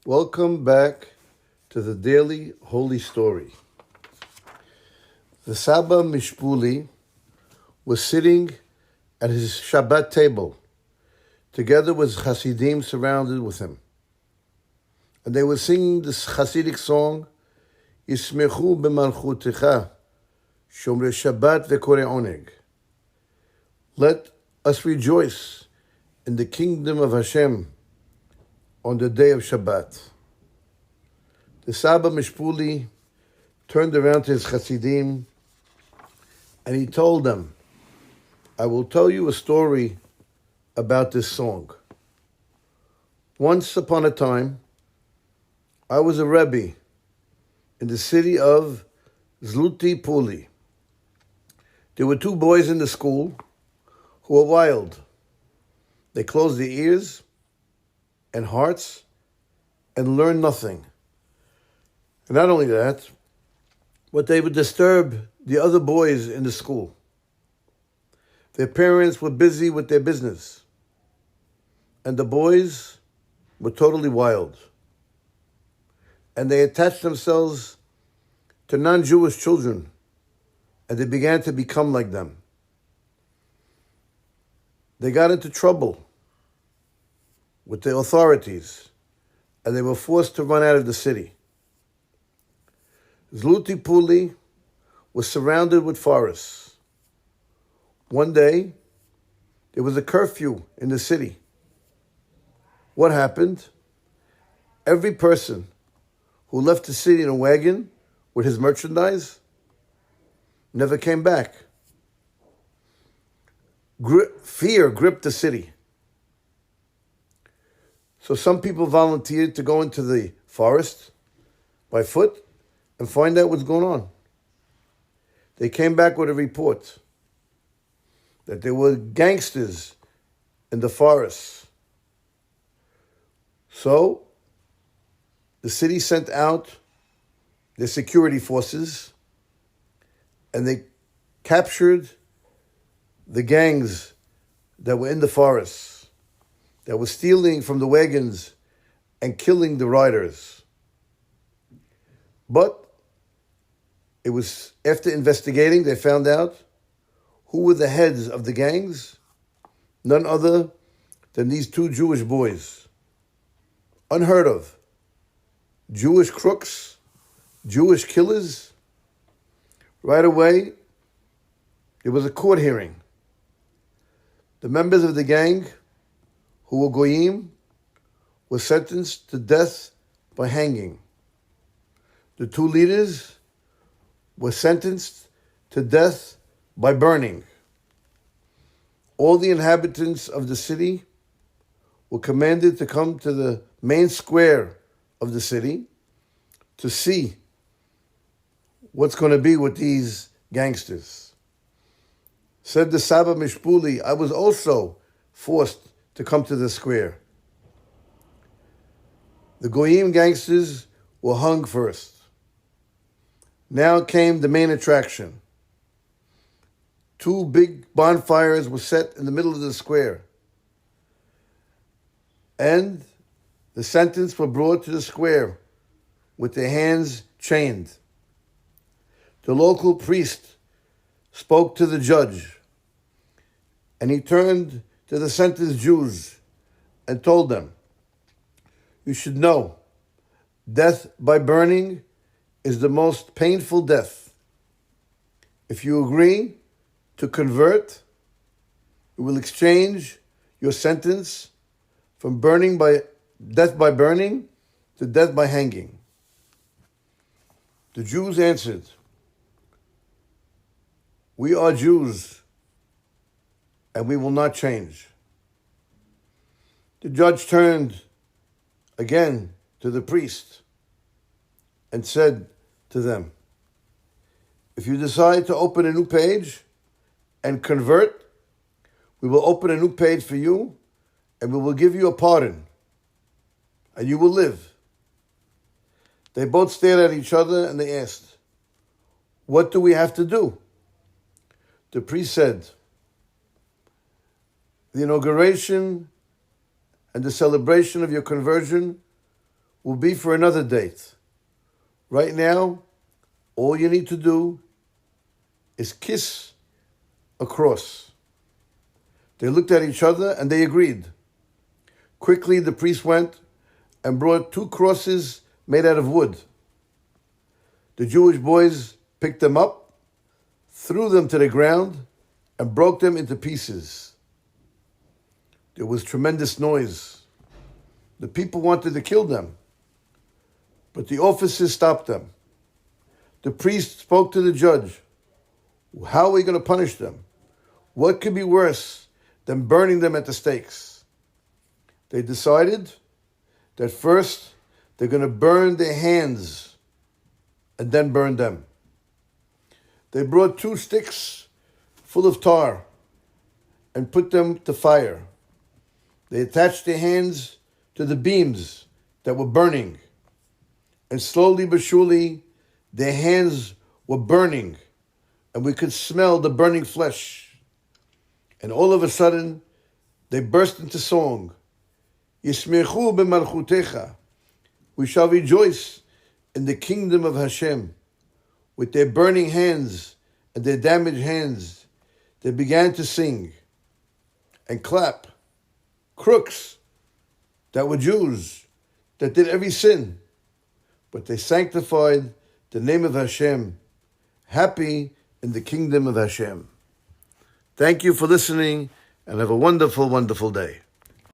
Welcome back to the Daily Holy Story. The Saba Shipuli was sitting at his Shabbat table, together with Hasidim surrounded with him. And they were singing this Hasidic song, Yismechu b'malchutecha, Shomrei Shabbat v'korei oneg. Let us rejoice in the kingdom of Hashem on the day of Shabbat. The Saba Shipuli turned around to his Hasidim and he told them, I will tell you a story about this song. Once upon a time, I was a Rebbe in the city of Shipuli. There were two boys in the school who were wild. They closed their ears and hearts and learned nothing. And not only that, but they would disturb the other boys in the school. Their parents were busy with their business, and the boys were totally wild. And they attached themselves to non-Jewish children, and they began to become like them. They got into trouble with the authorities, and they were forced to run out of the city. Shipuli was surrounded with forests. One day, there was a curfew in the city. What happened? Every person who left the city in a wagon with his merchandise never came back. Fear gripped the city. So some people volunteered to go into the forest by foot and find out what's going on. They came back with a report that there were gangsters in the forests. So the city sent out their security forces and they captured the gangs that were in the forests, that were stealing from the wagons and killing the riders. But it was after investigating, they found out who were the heads of the gangs, none other than these two Jewish boys. Unheard of. Jewish crooks, Jewish killers. Right away, there was a court hearing. The members of the gang, who were goyim, were sentenced to death by hanging. The two leaders were sentenced to death by burning. All the inhabitants of the city were commanded to come to the main square of the city to see what's going to be with these gangsters. Said the Saba Shipuli, I was also forced to come to the square. The Goyim gangsters were hung first. Now came the main attraction. Two big bonfires were set in the middle of the square. And the sentenced were brought to the square with their hands chained. The local priest spoke to the judge, and he turned to the sentenced Jews and told them, you should know, death by burning is the most painful death. If you agree to convert, we will exchange your sentence from death by burning to death by hanging. The Jews answered, we are Jews and we will not change. The judge turned again to the priest and said to them, if you decide to open a new page and convert, we will open a new page for you and we will give you a pardon and you will live. They both stared at each other and they asked, what do we have to do? The priest said, the inauguration and the celebration of your conversion will be for another date. Right now, all you need to do is kiss a cross. They looked at each other and they agreed. Quickly, the priest went and brought 2 crosses made out of wood. The Jewish boys picked them up, threw them to the ground, and broke them into pieces. There was tremendous noise. The people wanted to kill them, but the officers stopped them. The priest spoke to the judge. How are we going to punish them? What could be worse than burning them at the stakes? They decided that first they're going to burn their hands and then burn them. They brought 2 sticks full of tar and put them to fire. They attached their hands to the beams that were burning, and slowly but surely their hands were burning, and we could smell the burning flesh. And all of a sudden, they burst into song. Yismechu b'malchutecha. We shall rejoice in the kingdom of Hashem. With their burning hands and their damaged hands, they began to sing and clap. Crooks that were Jews, that did every sin, but they sanctified the name of Hashem, happy in the kingdom of Hashem. Thank you for listening, and have a wonderful, wonderful day.